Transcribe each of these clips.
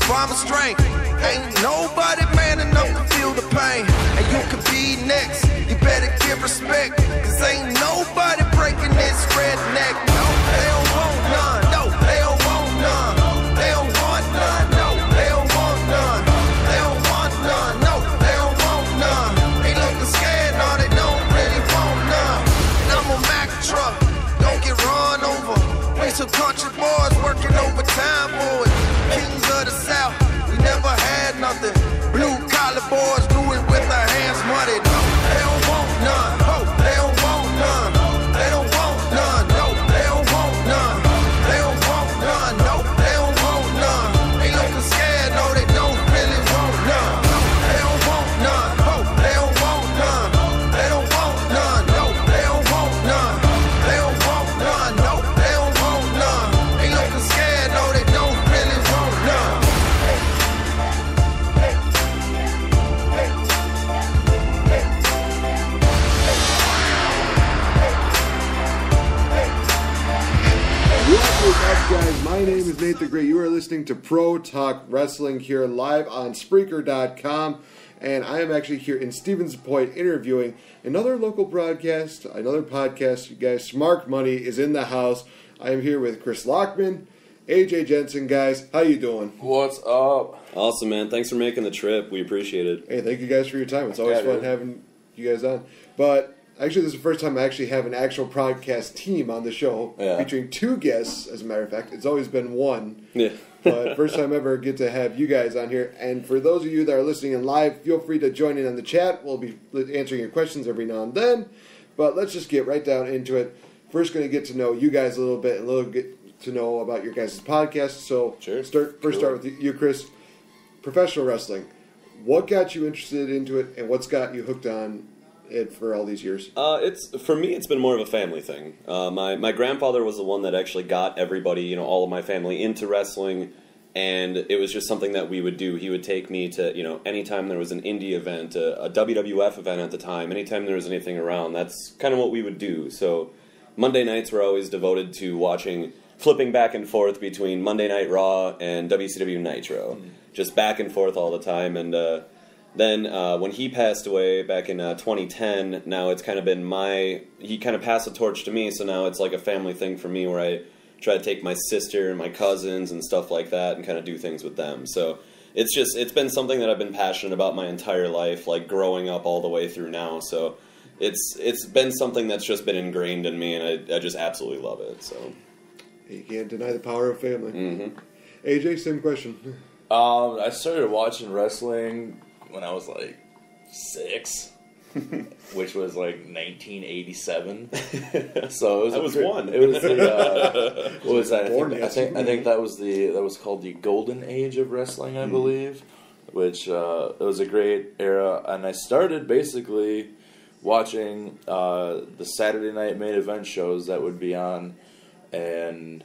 farmer's strength. Ain't nobody man enough to feel the pain. And you can be next, you better give respect. Cause ain't nobody breaking this redneck. No, they don't want none. No, they don't want none. They don't want none. No, they don't want none. They don't want none. No, they don't want none. They looking scared, no, they don't really want none. And I'm a Mack truck, don't get run over. We some country boys working overtime, boys. Kings of the South, we never had nothing. Blue collar boys do it with their hands muddy. No, they don't want none. Oh, they don't want none. They don't want none. No, they don't want none. They don't want none. No, they don't want none. They looking scared. No, they don't really want none. They don't want none. Oh, they don't want none. They don't want none. No, they don't want none. They don't want none. No, they don't want none. They looking scared. No, they don't really want none. What's up, guys? My name is Nate the Great. You are listening to Pro Talk Wrestling here live on Spreaker.com. And I am actually here in Stevens Point interviewing another local broadcast, another podcast. You guys, Smart Money is in the house. I am here with Chris Lockman, AJ Jensen. Guys, how you doing? What's up? Awesome, man. Thanks for making the trip. We appreciate it. Hey, thank you guys for your time. It's always fun having you guys on. But actually, this is the first time I actually have an actual podcast team on the show, featuring two guests, as a matter of fact. It's always been one. Yeah. But first time ever get to have you guys on here. And for those of you that are listening in live, feel free to join in on the chat. We'll be answering your questions every now and then. But let's just get right down into it. First going to get to know you guys a little bit and a little get to know about your guys' podcast. So start with you, Chris. Professional wrestling. What got you interested into it, and what's got you hooked on it for all these years? For me, it's been more of a family thing. My grandfather was the one that actually got everybody, all of my family into wrestling, and it was just something that we would do. He would take me to, anytime there was an indie event, a WWF event at the time, anytime there was anything around, that's kind of what we would do. So Monday nights were always devoted to flipping back and forth between Monday Night Raw and WCW Nitro. Just back and forth all the time, and then when he passed away back in 2010, now it's kind of been he kind of passed the torch to me, so now it's like a family thing for me where I try to take my sister and my cousins and stuff like that and kind of do things with them. So it's been something that I've been passionate about my entire life, like growing up all the way through now. So it's been something that's just been ingrained in me, and I just absolutely love it. So you can't deny the power of family. Mm-hmm. AJ, same question. I started watching wrestling when I was like 6, which was like 1987. So it was one. It was the what was that? I think that was called the Golden Age of Wrestling, I believe. Which it was a great era, and I started basically watching the Saturday night main event shows that would be on, and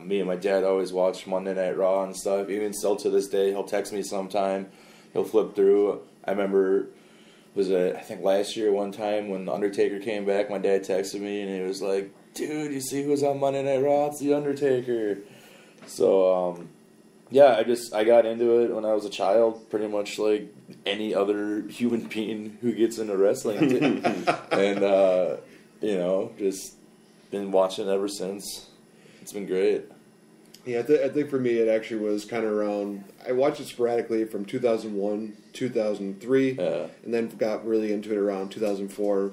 me and my dad always watched Monday Night Raw and stuff. Even still to this day, he'll text me sometime. He'll flip through. I remember, I think last year one time when The Undertaker came back, my dad texted me and he was like, "Dude, you see who's on Monday Night Raw? It's The Undertaker." So, I got into it when I was a child, pretty much like any other human being who gets into wrestling. And, just been watching it ever since. It's been great. Yeah, I think for me it actually was kind of around, I watched it sporadically from 2001, 2003, and then got really into it around 2004.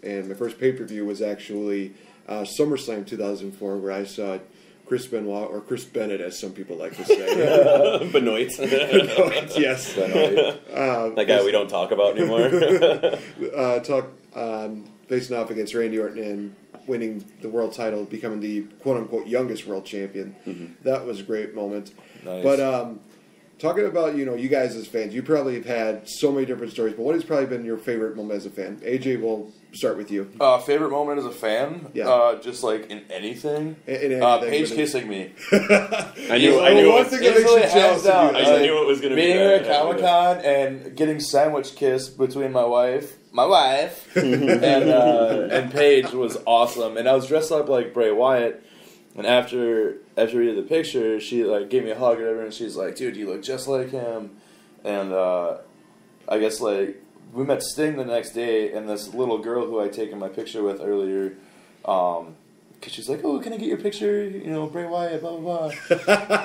And my first pay-per-view was actually SummerSlam 2004, where I saw Chris Benoit, or Chris Bennett, as some people like to say. Benoit. Benoit, yes. Benoit. That guy we don't talk about anymore. Facing off against Randy Orton and winning the world title, becoming the quote-unquote youngest world champion. Mm-hmm. That was a great moment. Nice. But talking about, you guys as fans, you probably have had so many different stories, but what has probably been your favorite moment as a fan? AJ, we'll start with you. Favorite moment as a fan? Yeah. Just like in anything? In anything. Paige kissing me. I knew it was going to be being here at Comic-Con and getting sandwich kissed between my wife, and Paige was awesome. And I was dressed up like Bray Wyatt, And after we did the picture, she like gave me a hug or whatever, and she's like, "Dude, you look just like him." And I guess like we met Sting the next day, and this little girl who I'd taken my picture with earlier, because she's like, "Oh, can I get your picture? You know, Bray Wyatt, blah blah blah."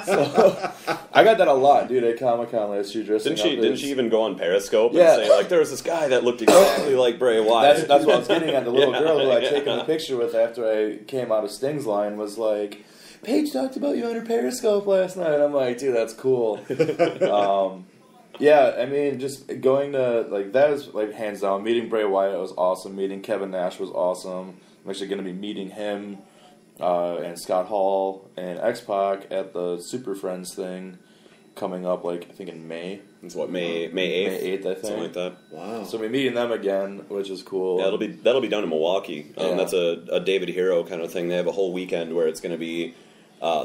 So I got that a lot, dude. At Comic-Con last year, dressing Didn't she even go on Periscope and Yeah. say like there was this guy that looked exactly like Bray Wyatt? That's what I was getting at. The little Yeah, girl who I'd yeah. taken a picture with after I came out of Sting's line was like, "Paige talked about you on her Periscope last night." I'm like, dude, that's cool. Yeah, I mean, just going to, like, that was, like, hands down. Meeting Bray Wyatt was awesome. Meeting Kevin Nash was awesome. I'm actually going to be meeting him and Scott Hall and X-Pac at the Super Friends thing coming up, like, I think in May. It's what, May 8th? May 8th, I think. Something like that. Wow. So we're meeting them again, which is cool. Yeah, that'll be done in Milwaukee. Yeah. That's a David Hero kind of thing. They have a whole weekend where it's going to be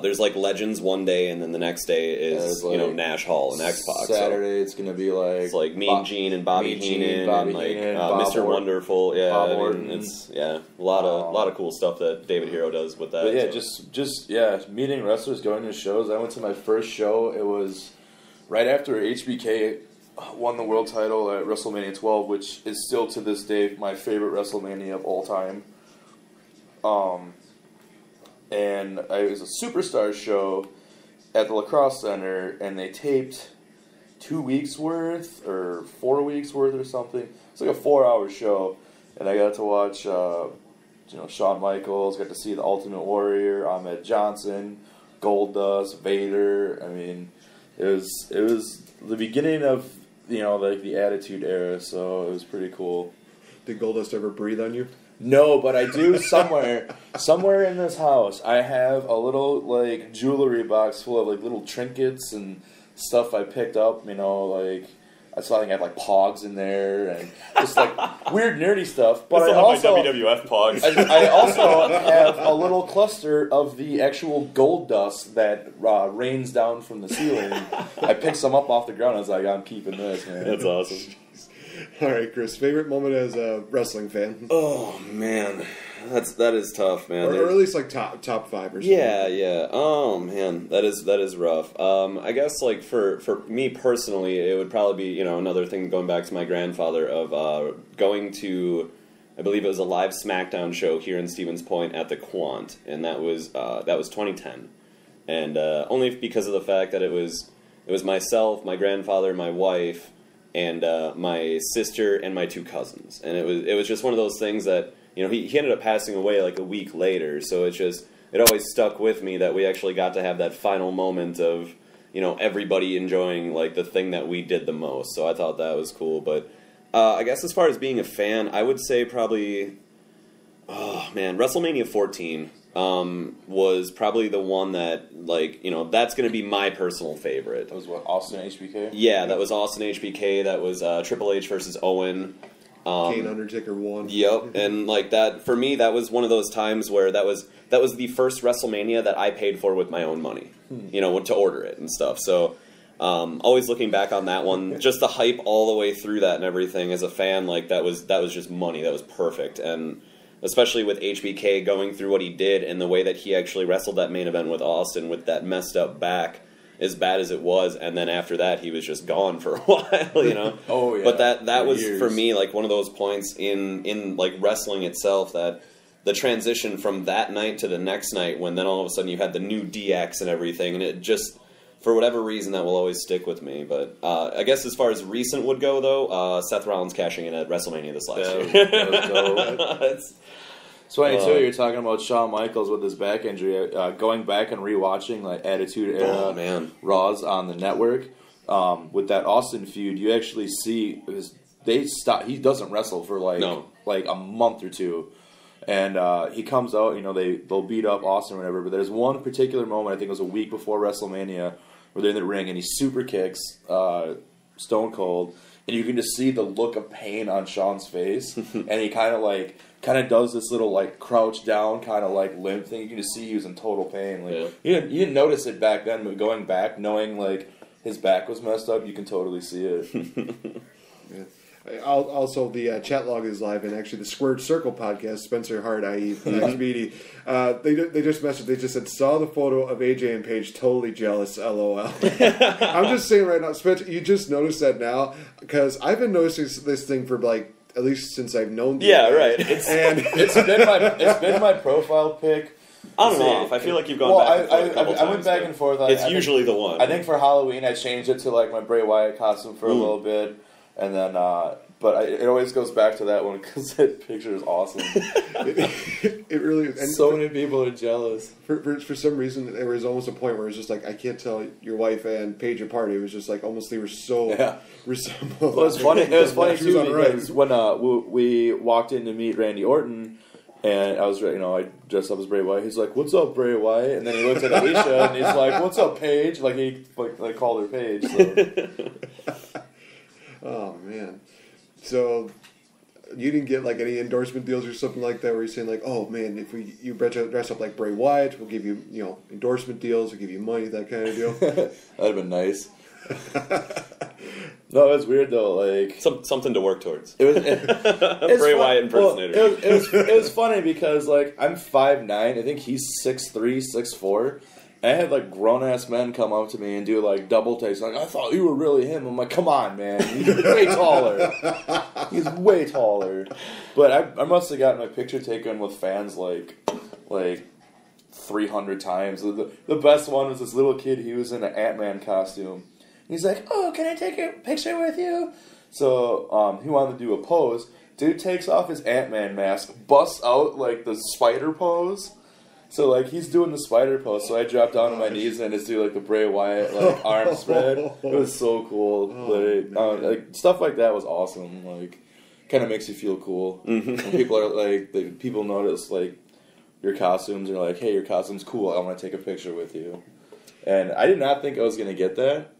there's like Legends one day, and then the next day is like Nash Hall and X-Pac. Saturday it's gonna be like It's like Mean Gene and Bobby Heenan and like Bob Mr. Wonderful. Yeah, Bob I mean, Orton. it's a lot of cool stuff that David Hero does with that. But yeah, so. meeting wrestlers, going to shows. I went to my first show. It was right after HBK won the world title at WrestleMania 12, which is still to this day my favorite WrestleMania of all time. And it was a Superstar show at the Lacrosse Center, and they taped 2 weeks worth or 4 weeks worth or something. It's like a 4-hour show, and I got to watch, Shawn Michaels. Got to see the Ultimate Warrior, Ahmed Johnson, Goldust, Vader. I mean, it was the beginning of like the Attitude Era, so it was pretty cool. Did Goldust ever breathe on you? No, but I do somewhere in this house. I have a little like jewelry box full of like little trinkets and stuff I picked up. Like I think I have like Pogs in there and just like weird nerdy stuff. But I also my WWF Pogs. I also have a little cluster of the actual gold dust that rains down from the ceiling. I picked some up off the ground. I was like, I'm keeping this, man. That's awesome. All right, Chris. Favorite moment as a wrestling fan, Oh man, that is tough, man. or at least like top 5 or something. Yeah. Oh man, that is rough. I guess like for me personally, it would probably be another thing going back to my grandfather of going to, I believe it was a live SmackDown show here in Stevens Point at the Quant, and that was 2010, and only because of the fact that it was myself, my grandfather, my wife, and my sister and my 2 cousins, and it was just one of those things that he ended up passing away like a week later, so it always stuck with me that we actually got to have that final moment of everybody enjoying like the thing that we did the most. So I thought that was cool. But I guess as far as being a fan, I would say probably WrestleMania 14 was probably the one that that's going to be my personal favorite. That was what, Austin HBK? Yeah, that was Austin HBK. That was Triple H versus Owen. Kane Undertaker won. Yep, and like that for me, that was one of those times where that was the first WrestleMania that I paid for with my own money. To order it and stuff. So always looking back on that one, just the hype all the way through that and everything as a fan, like that was just money. That was perfect, and especially with HBK going through what he did and the way that he actually wrestled that main event with Austin with that messed up back, as bad as it was, and then after that he was just gone for a while, Oh yeah. But that was years. for me like one of those points in like wrestling itself, that the transition from that night to the next night, when then all of a sudden you had the new DX and everything, and it just, for whatever reason, that will always stick with me. But I guess as far as recent would go, though, Seth Rollins cashing in at WrestleMania this last year. That was dope. It's funny too. You're talking about Shawn Michaels with his back injury. Going back and rewatching like Attitude Era Raws on the network with that Austin feud, you actually see they stop. He doesn't wrestle for like a month or two, and he comes out. They'll beat up Austin or whatever. But there's one particular moment, I think it was a week before WrestleMania, where they're in the ring and he super kicks Stone Cold, and you can just see the look of pain on Shawn's face, and he kind of does this little like crouch down kind of like limp thing. You can just see he was in total pain. You didn't notice it back then, but going back, knowing like his back was messed up, you can totally see it. Yeah. Also, the chat log is live, and actually the Squared Circle podcast, Spencer Hart, i.e. Max Beatty, they just messaged. They just said, saw the photo of AJ and Paige, totally jealous, LOL. I'm just saying right now, Spencer, you just noticed that now, because I've been noticing this thing for like, at least since I've known you. Yeah, right. It's been my profile pic. On and off. I feel like you've gone back and forth a couple I went times, back but and forth. It's usually the one. I think for Halloween I changed it to like my Bray Wyatt costume for a little bit, and then it always goes back to that one because that picture is awesome. It really is. And so many people are jealous. For some reason, there was almost a point where it was just like, I can't tell your wife and Paige apart. It was just like almost they were so resembled. Well, it was funny too because when we walked in to meet Randy Orton, and I was, I dressed up as Bray Wyatt. He's like, "What's up, Bray Wyatt?" And then he looked at Alicia and he's like, "What's up, Paige?" Like he called her Paige. So. Oh man. So you didn't get like any endorsement deals or something like that where you're saying like, oh man, if you dress up like Bray Wyatt, we'll give you endorsement deals, we'll give you money, that kind of deal. That'd have been nice. No, it was weird though. Like something to work towards. It was Bray Wyatt impersonator. Well, it was funny because like I'm 5'9", I think he's 6'3", 6'4". I had like grown ass men come up to me and do like double takes. Like, I thought you were really him. I'm like, come on, man, he's way taller. He's way taller. But I must have gotten my picture taken with fans like 300 times. The best one was this little kid. He was in an Ant-Man costume. He's like, oh, can I take a picture with you? So he wanted to do a pose. Dude takes off his Ant-Man mask, busts out like the spider pose. So like he's doing the spider pose. So I dropped down on my knees and just do like the Bray Wyatt like arm spread. It was so cool. Like stuff like that was awesome. Like kind of makes you feel cool. Mm-hmm. When people are like people notice like your costumes are like, hey, your costume's cool. I want to take a picture with you. And I did not think I was gonna get that.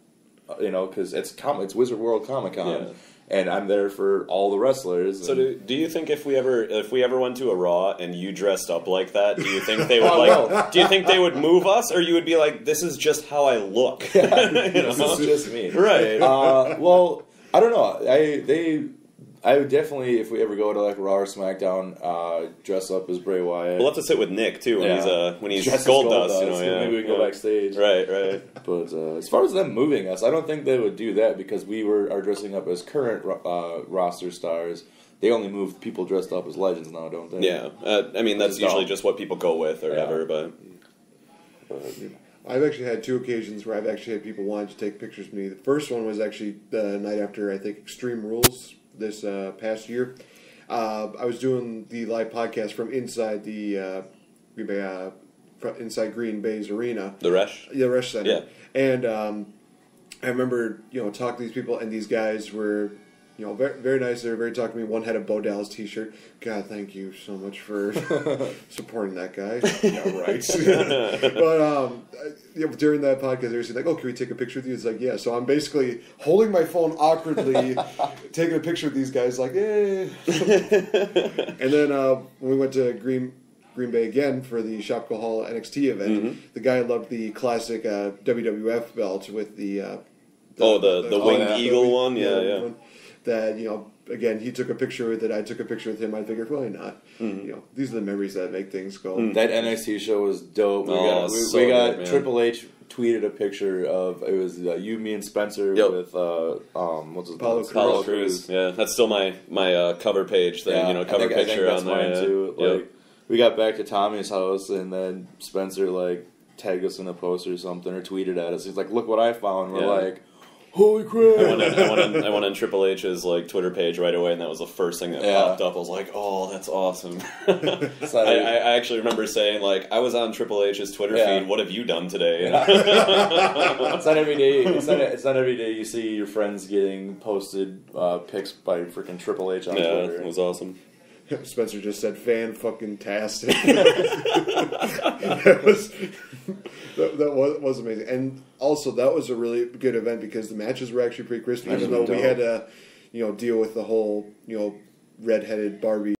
Because it's Wizard World Comic Con, and I'm there for all the wrestlers. So do you think if we ever went to a Raw and you dressed up like that, do you think they would do you think they would move us, or you would be like, this is just how I look? This is just me, right? Well, I don't know. I would definitely, if we ever go to like Raw or SmackDown, dress up as Bray Wyatt. We'll have to sit with Nick too when he's Gold Dust. Maybe we can go backstage. Right. But as far as them moving us, I don't think they would do that because we are dressing up as current roster stars. They only move people dressed up as legends now, don't they? Yeah, I mean that's usually just what people go with or whatever. But I've actually had two occasions where I've actually had people wanting to take pictures with me. The first one was actually the night after I think Extreme Rules. This past year, I was doing the live podcast from inside the inside Green Bay's arena, the Resch Center, yeah. And I remember talking to these people, and these guys were very, very nice. They were very talking to me. One had a Bo Dallas T-shirt. God, thank you so much for supporting that guy. Yeah, right. But during that podcast, they were saying like, "Oh, can we take a picture with you?" It's like, yeah. So I'm basically holding my phone awkwardly, taking a picture of these guys, like, eh. And then when we went to Green Bay again for the Shopko Hall NXT event, the guy loved the classic WWF belt with the winged eagle one, yeah. That again, he took a picture with it. I took a picture with him. I figured, why not? These are the memories that make things go. That NXT show was dope. We got Triple H tweeted a picture of it was you, me, and Spencer with what's his name? Apollo Crews. Yeah, that's still my cover page thing. Cover picture on there. Too. Like we got back to Tommy's house and then Spencer like tagged us in a post or something or tweeted at us. He's like, "Look what I found." We're like, holy crap! I went on Triple H's like Twitter page right away, and that was the first thing that popped up. I was like, "Oh, that's awesome!" I actually remember saying like, "I was on Triple H's Twitter feed. What have you done today?" It's not every day. It's not every day you see your friends getting posted pics by freaking Triple H on Twitter. It was awesome. Spencer just said fan-fucking-tastic. that was amazing. And also, that was a really good event because the matches were actually pretty crispy, even though we had to, deal with the whole, redheaded Barbie